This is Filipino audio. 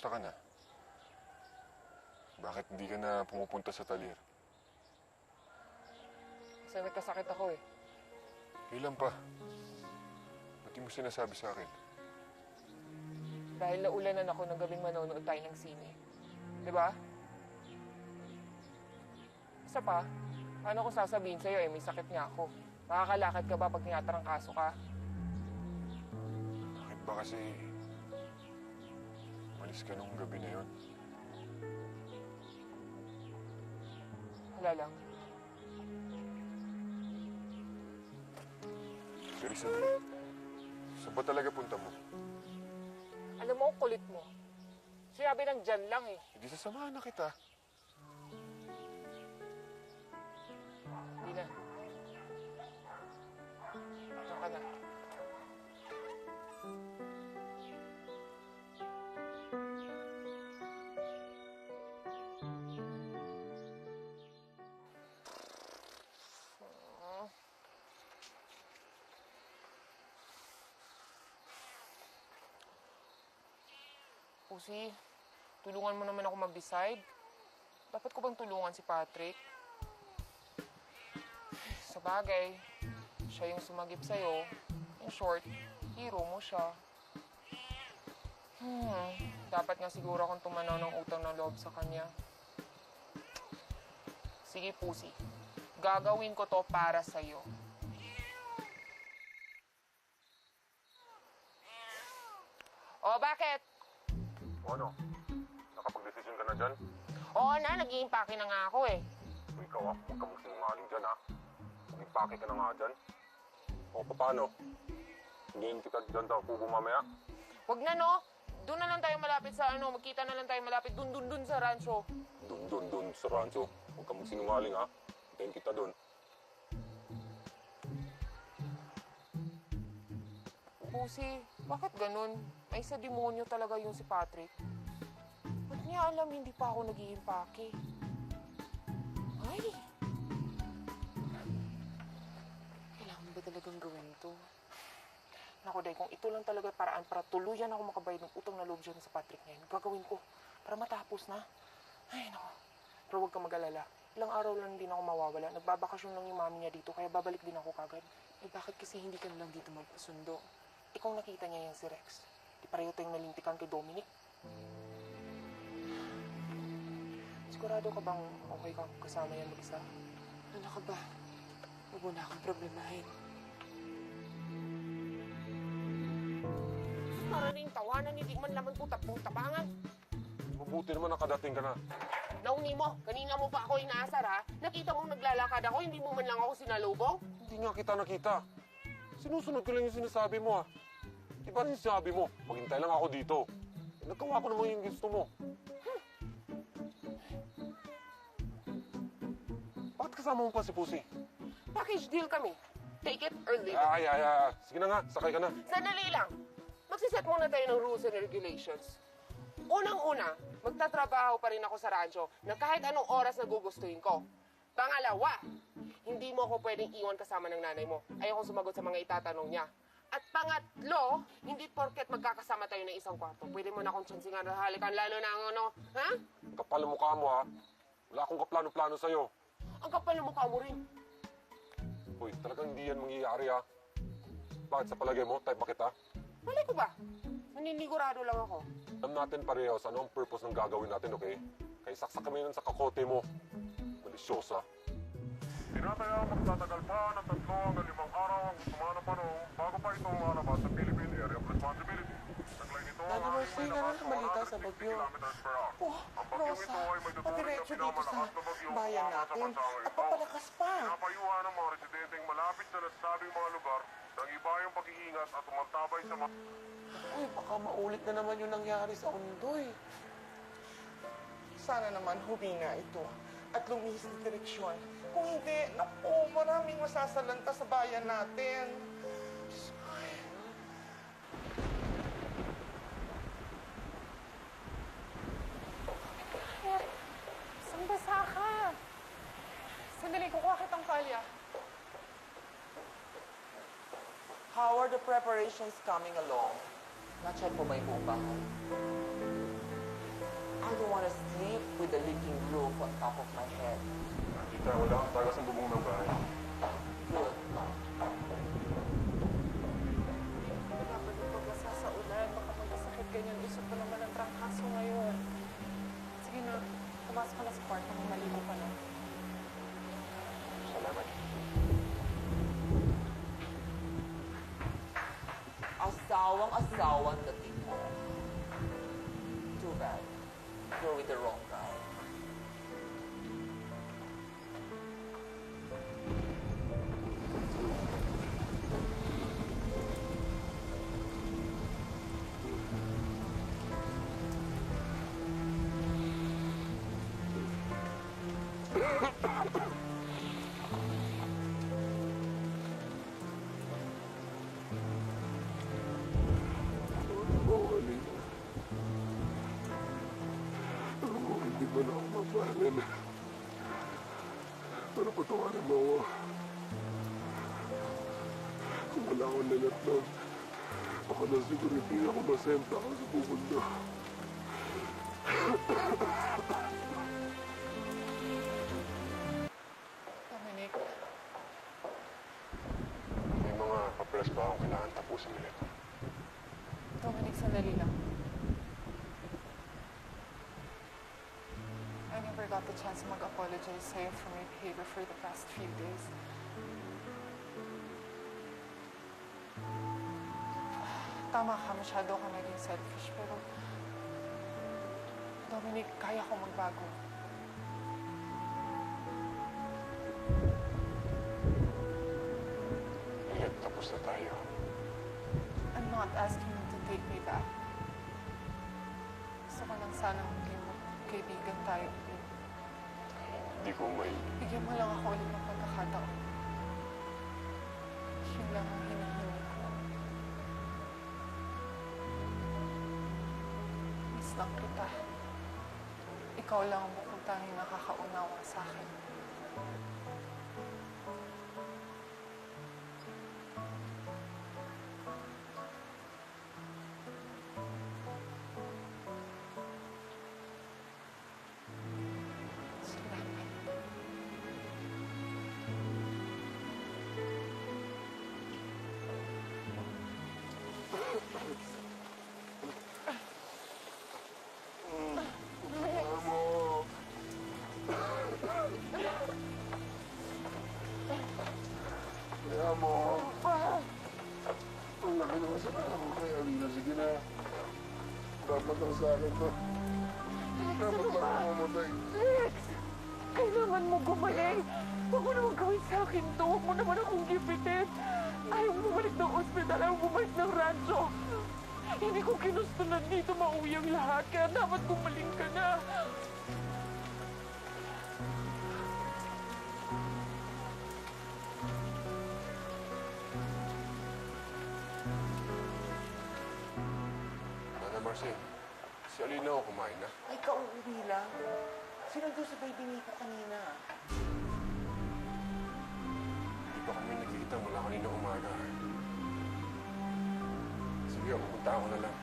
Kamusta ka na? Bakit hindi ka na pumupunta sa Talir? Kasi nagkasakit ako eh. Kailan pa? Ba't di mo sinasabi sa akin? Dahil naulanan ako ng gabing manonood tayo ng sine. Di ba? Isa pa, paano ko sasabihin sa'yo eh, may sakit nga ako. Makakalakad ka ba pag tinatarangkaso ka? Bakit ba kasi umalis ka nung gabi na yun? Wala lang. Pero sabi, saan ba talaga punta mo? Alam mo, ang kulit mo. Sinabi ng dyan lang eh. Hindi sasamahan na kita. Hindi na. Diyan ka na. Pusi, tulungan mo naman ako mag-decide. Dapat ko bang tulungan si Patrick? Sa bagay, siya yung sumagip sa'yo. In short, hero mo siya. Dapat nga siguro akong tumanaw ng utang ng loob sa kanya. Sige, Pusi. Gagawin ko to para sa'yo. O, bakit? O ano? Nakapag-desisyon ka na dyan? Oo na, nag-iimpake na nga ako eh. O ikaw huwag ka magsinungaling dyan Mag-impake ka na nga dyan. O paano? Hingiin kita dyan sa kubo mamaya? Wag na no, doon na lang tayo malapit sa magkita na lang tayo malapit dun sa rancho. Dun sa rancho. Huwag ka magsinungaling Hintayin kita dun. Pusi, bakit ganun? Ay sa demonyo talaga yung si Patrick. Ba't niya alam hindi pa ako nag-iimpake? Ay! Kailangan ba talagang gawin to? Naku, Day, kung ito lang talaga paraan para tuluyan ako makabayad ng utang na loob dyan sa Patrick ngayon, gagawin ko para matapos na. Ay, naku. Pero huwag kang mag-alala. Ilang araw lang din ako mawawala. Nagbabakasyon lang yung mami niya dito, kaya babalik din ako kagad. Eh, bakit kasi hindi ka lang dito magpasundo? Ikaw nakita niya yan si Rex. Di pareho tayong nalintikan kay Dominic. Sigurado ka bang okay ka kasama yan mag-isa? Ano ka ba? Huwag mo na akong problemahin. Maraming tawanan, hindi man laman po tapong tabangan. Mabuti naman nakadating ka na. Nauni mo, kanina mo pa ako inaasar ha? Nakita mo naglalakad ako, hindi mo man lang ako sinalubong? Hindi nga kita nakita. Sinusunod ko lang yung sinasabi mo Di ba rin sinabi mo, maghintay lang ako dito. Nagkawa ko naman yung gusto mo. Bakit kasama mo pa si Pusi? Package deal kami. Take it or leave it. Ay. Sige na nga, sakay ka na. Sandali lang. Magsiset muna tayo ng rules and regulations. Unang-una, magtatrabaho pa rin ako sa radyo na kahit anong oras na gugustuhin ko. Pangalawa, hindi mo ako pwedeng iwan kasama ng nanay mo. Ayokong sumagot sa mga itatanong niya. At pangatlo, hindi porket magkakasama tayo ng isang kwarto. Pwede mo na akong tsansingan na halikan, lalo na ang ha? Ang kapal ng mukha mo Wala akong kaplano-plano sa'yo. Ang kapal ng mukha mo rin. Uy, talagang hindi yan mangyayari Bakit sa palagay mo, type ba kita? Malay ko ba? Naninigurado lang ako. Alam natin parehas ano ang purpose ng gagawin natin, okay? Kaya saksak kami nun sa kakote mo. Malisyosa. Tinataya magtatagal pa ng 3 hanggang 5 araw ang gustuman ng panahon bago pa ito malabas sa Philippine Area of Responsibility. Taglay nito ang Lalo Marcy, nga lang balita sa bagyo. Oh, Rosa, patiretso dito sa bayan natin at papalakas pa. Pinapayuhan ng mga residenteng malapit sa nasabing mga lugar ng iba yung pag-iingat at umantabay sa mga... Uy, baka maulit na naman yung nangyari sa Ondoy. Sana naman humina ito at lumihis ng direksyon. Kung hindi, naku, maraming masasalanta sa bayan natin. Saan basa ka? Sandali, kukuha kitang palya. How are the preparations coming along? Na-check mo ba yung buong bahay? want to sleep with a leaking roof on top of my head. Tita, wala kang tagas ng bubong ng bahay. Good. Dapat yung pagbasa sa ulan, baka magkasakit ganyan. Usap ko naman ang trangkaso ngayon. Sige na, pumasok ka na sa kwarto kung maligo ka na. Salamat. Asawang-asawang dating mo. Too bad. You're with the wrong guy. Hindi ba na ako mapahalan? Pero patawarin mo ako. Kung wala akong lalat nun, ako na siguro hindi ako masenta ako sa pupundo. Dominic, May mga papeles ba akong kailangan tapusin ulit? Dominic, sandali lang. I never got the chance to mag-apologize sa'yo for my behavior for the past few days. Tama ka, masyado ka naging selfish, pero Dominic, kaya ko magbago. Ulit, tapos na tayo. I'm not asking you to take me back. Gusto ko lang sanang maging kaibigan tayo ulit. Hindi ko may... Bigyan mo lang ako ulit ng pagkakataon. Yun lang ang hinihingi ko. Miss lang kita. Ikaw lang ang bukod tanging nakakaunawa sa akin. Salamat. Amo! Amo! Ang laki naman sa kanya mo kay Alina. Sige na. Dapat lang sa akin to. Dapat lang ako mamatay. Kailangan mo gumaling. Huwag mo naman gawin sa akin to. Huwag mo naman akong gipitin. Ayaw mo bumalik ng ospital. Ayaw mo bumalik ng rancho. Hindi ko ginusto na dito mauwi ang lahat. Kaya dapat gumaling ka na. Mana Marcy, si Alina ako kumain na. Ay, kauuwi lang. Sinundo sa baby ni ko kanina. Hindi pa kami nagkikita mula kanina umaga. Sige, pupunta ako na lang.